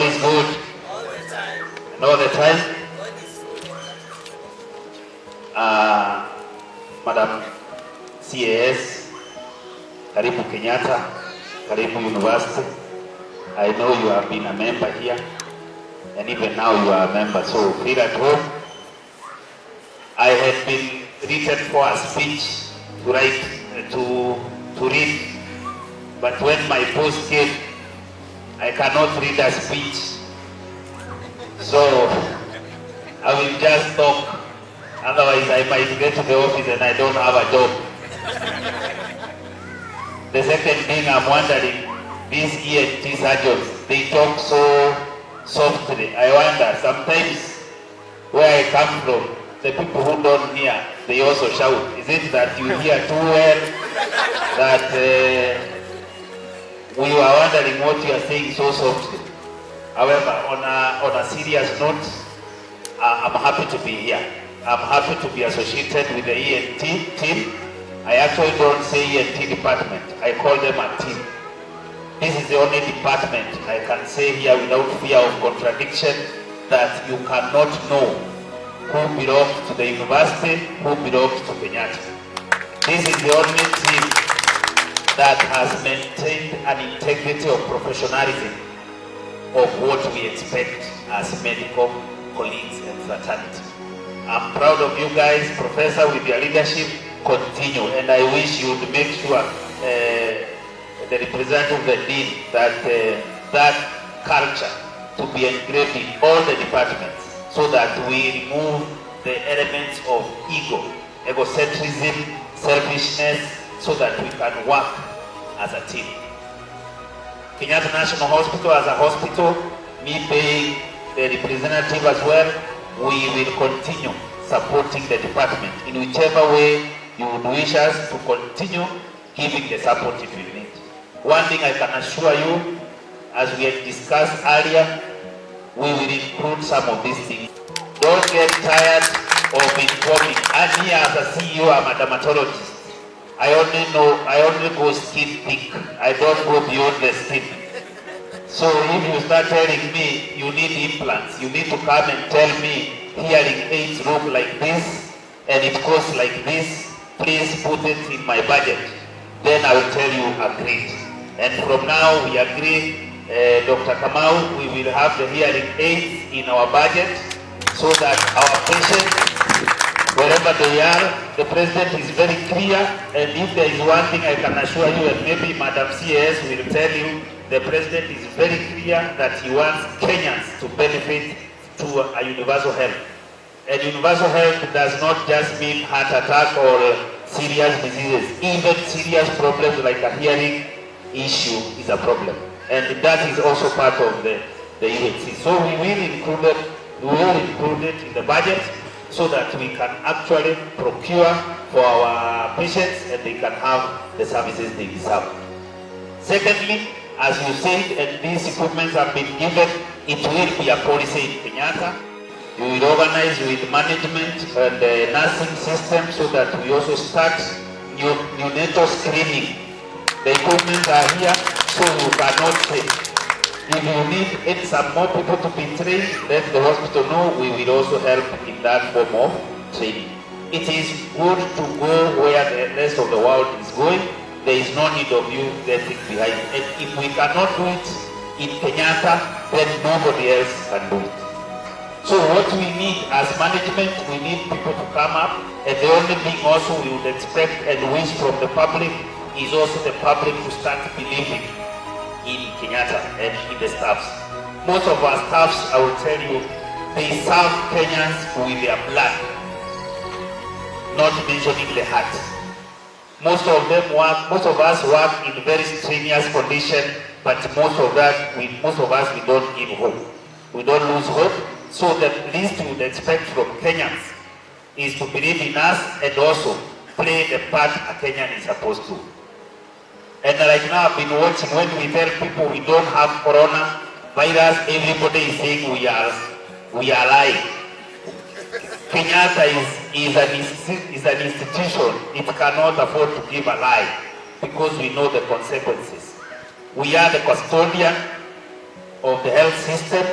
God is good. And all the time. Madam CAS, karibu Kenyatta, karibu University. I know you have been a member here, and even now you are a member, so feel at home. I had been written for a speech to write, to read, but when my post came, I cannot read a speech, so I will just talk. Otherwise, I might get to the office and I don't have a job. The second thing I'm wondering, these ENT surgeons, they talk so softly. I wonder, sometimes where I come from, the people who don't hear, they also shout. Is it that you hear too well? That we were wondering what you are saying so softly. However, on a serious note, I'm happy to be here. I'm happy to be associated with the ENT team. I actually don't say ENT department. I call them a team. This is the only department I can say here without fear of contradiction that you cannot know who belongs to the university, who belongs to Kenyatta. This is the only team that has maintained an integrity of professionalism of what we expect as medical colleagues and fraternity. I'm proud of you guys, Professor, with your leadership. Continue, and I wish you would make sure the representative of the dean that that culture to be engraved in all the departments, so that we remove the elements of ego, egocentrism, selfishness, so that we can work as a team. Kenyatta National Hospital as a hospital, me being the representative as well, we will continue supporting the department in whichever way you would wish us to continue giving the support if you need. One thing I can assure you, as we had discussed earlier, we will include some of these things. Don't get tired of informing. And here as a CEO, I'm a dermatologist. I only go skin thick. I don't go beyond the skin. So if you start telling me you need implants, you need to come and tell me hearing aids look like this and it costs like this, please put it in my budget. Then I will tell you agreed. And from now we agree, Dr. Kamau, we will have the hearing aids in our budget so that our patients, wherever they are, the president is very clear. And if there is one thing I can assure you, and maybe Madam CAS will tell you, the president is very clear that he wants Kenyans to benefit to a universal health. And universal health does not just mean heart attack or serious diseases. Even serious problems like a hearing issue is a problem. And that is also part of the UHC. So we will include it in the budget so that we can actually procure for our patients and they can have the services they deserve. Secondly, as you said, and these equipments have been given, it will be a policy in Kenyatta. We will organize with management and the nursing system so that we also start neonatal screening. The equipment are here, so you cannot say. If you need some more people to be trained, let the hospital know. We will also help in that form of training. It is good to go where the rest of the world is going. There is no need of you getting behind. And if we cannot do it in Kenyatta, then nobody else can do it. So what we need as management, we need people to come up, and the only thing also we would expect and wish from the public is also the public to start believing in Kenyatta and in the staffs. Most of our staffs, I will tell you, they serve Kenyans with their blood, not mentioning the heart. Most of us work in very strenuous conditions, but most of us we don't give hope. We don't lose hope. So the least we would expect from Kenyans is to believe in us and also play the part a Kenyan is supposed to. And like now I've been watching, when we tell people we don't have corona virus, everybody is saying we are lying. Kenyatta is an institution. It cannot afford to give a lie because we know the consequences. We are the custodian of the health system.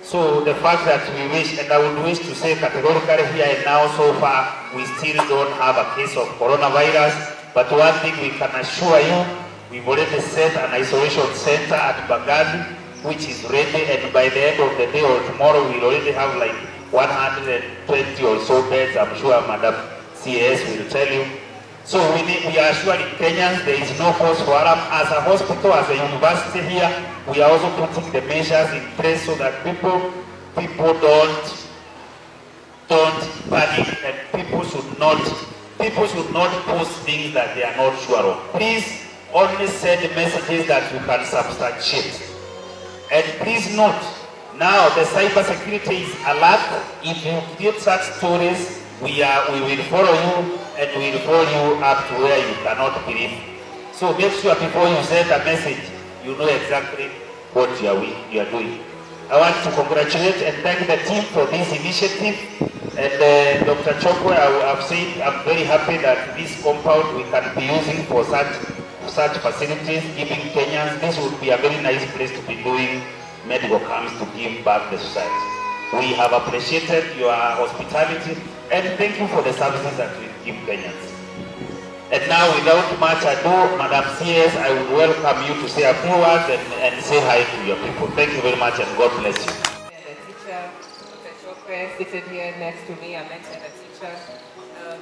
So the fact that we wish, and I would wish to say categorically here and now, so far, we still don't have a case of coronavirus. But one thing we can assure you, we've already set an isolation center at Bagadi, which is ready, and by the end of the day or tomorrow, we'll already have like 120 or so beds. I'm sure Madam CS will tell you. So we are assuring Kenyans there is no cause for alarm. As a hospital, as a university here, we are also putting the measures in place so that people don't panic, and people should not post things that they are not sure of. Please only send messages that you can substantiate. And please note, now the cyber security is alert. If you get such stories, we will follow you, and we will follow you up to where you cannot believe. So make sure before you send a message, you know exactly what you are doing. I want to congratulate and thank the team for this initiative. And Dr. Chokwe, I've said I'm very happy that this compound we can be using for such facilities, giving Kenyans. This would be a very nice place to be doing medical camps to give back the society. We have appreciated your hospitality, and thank you for the services that we give Kenyans. And now, without much ado, Madam CS, I would welcome you to say a few words and say hi to your people. Thank you very much, and God bless you. And the teacher, Dr. Chokwe, seated here next to me, I mentioned a teacher.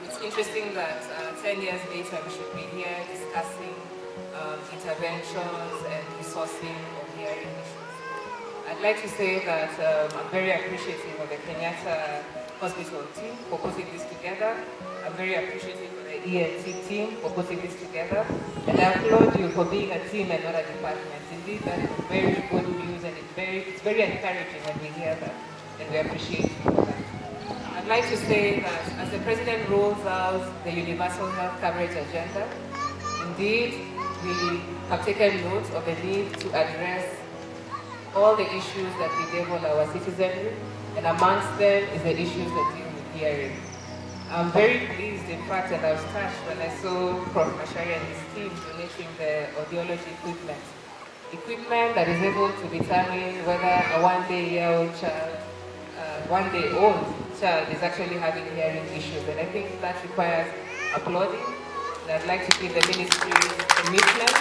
It's interesting that 10 years later we should be here discussing interventions and resourcing of hearing issues. I'd like to say that I'm very appreciative of the Kenyatta Hospital team for putting this together. I'm very appreciative of the ENT team for putting this together. And I applaud you for being a team and not a department. Indeed, that is very good news, and it's very encouraging when we hear that. And we appreciate you for that. I'd like to say that as the President rolls out the universal health coverage agenda, indeed, we have taken note of the need to address all the issues that bedevil our citizenry, and amongst them is the issues that deal with hearing. I'm very pleased, in fact, and I was touched when I saw Prof. Mashari and his team donating the audiology equipment that is able to determine whether a one-day-old child is actually having hearing issues, and I think that requires applauding. And I'd like to give the ministry's commitment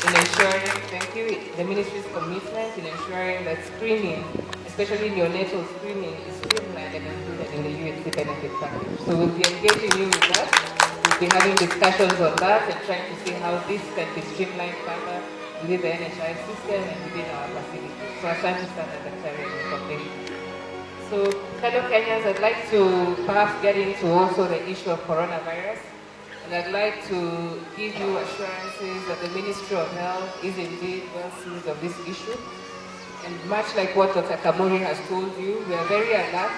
in ensuring, the ministry's commitment in ensuring that screening, especially neonatal screening, is streamlined and included in the UHC benefit package. So we'll be engaging you with that. We'll be having discussions on that and trying to see how this can be streamlined further within the NHI system and within our facilities. So asante sana Daktari Mkombeni. So fellow Kenyans, I'd like to perhaps get into also the issue of coronavirus. And I'd like to give you assurances that the Ministry of Health is indeed well seized of this issue. And much like what Dr. Kamuri has told you, we are very alert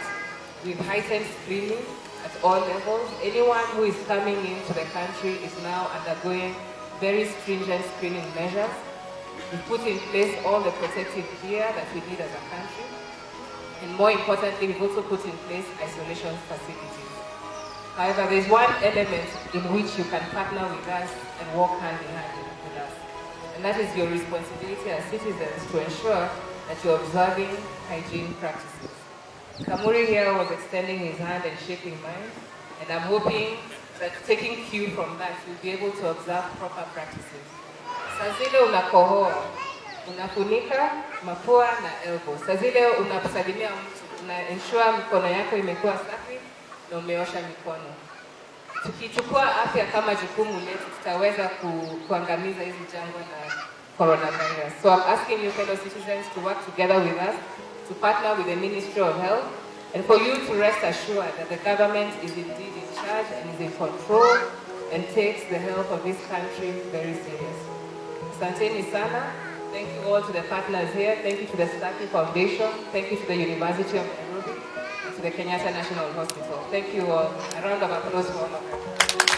with heightened screening at all levels. Anyone who is coming into the country is now undergoing very stringent screening measures. We've put in place all the protective gear that we need as a country. And more importantly, we've also put in place isolation facilities. However, there's one element in which you can partner with us and work hand in hand with us. And that is your responsibility as citizens to ensure that you're observing hygiene practices. Kamuri here was extending his hand and shaking mine, and I'm hoping that taking cue from that, you'll be able to observe proper practices. Saa zile unakohoa, unafunika mapua na elbow. Saa zile unaposalimia mtu, una ensure mikono yako imekuwa safi na umeosha mikono. Tukichukua afya kama jukumu letu, tutaweza kuangamiza hizi janga la coronavirus. So I'm asking you fellow citizens to work together with us, to partner with the Ministry of Health, and for you to rest assured that the government is indeed in charge and is in control and takes the health of this country very serious. Asanteni sana. Thank you all to the partners here. Thank you to the Staki Foundation. Thank you to the University of Nairobi. To the Kenyatta National Hospital. Thank you all. A round of applause for all of them.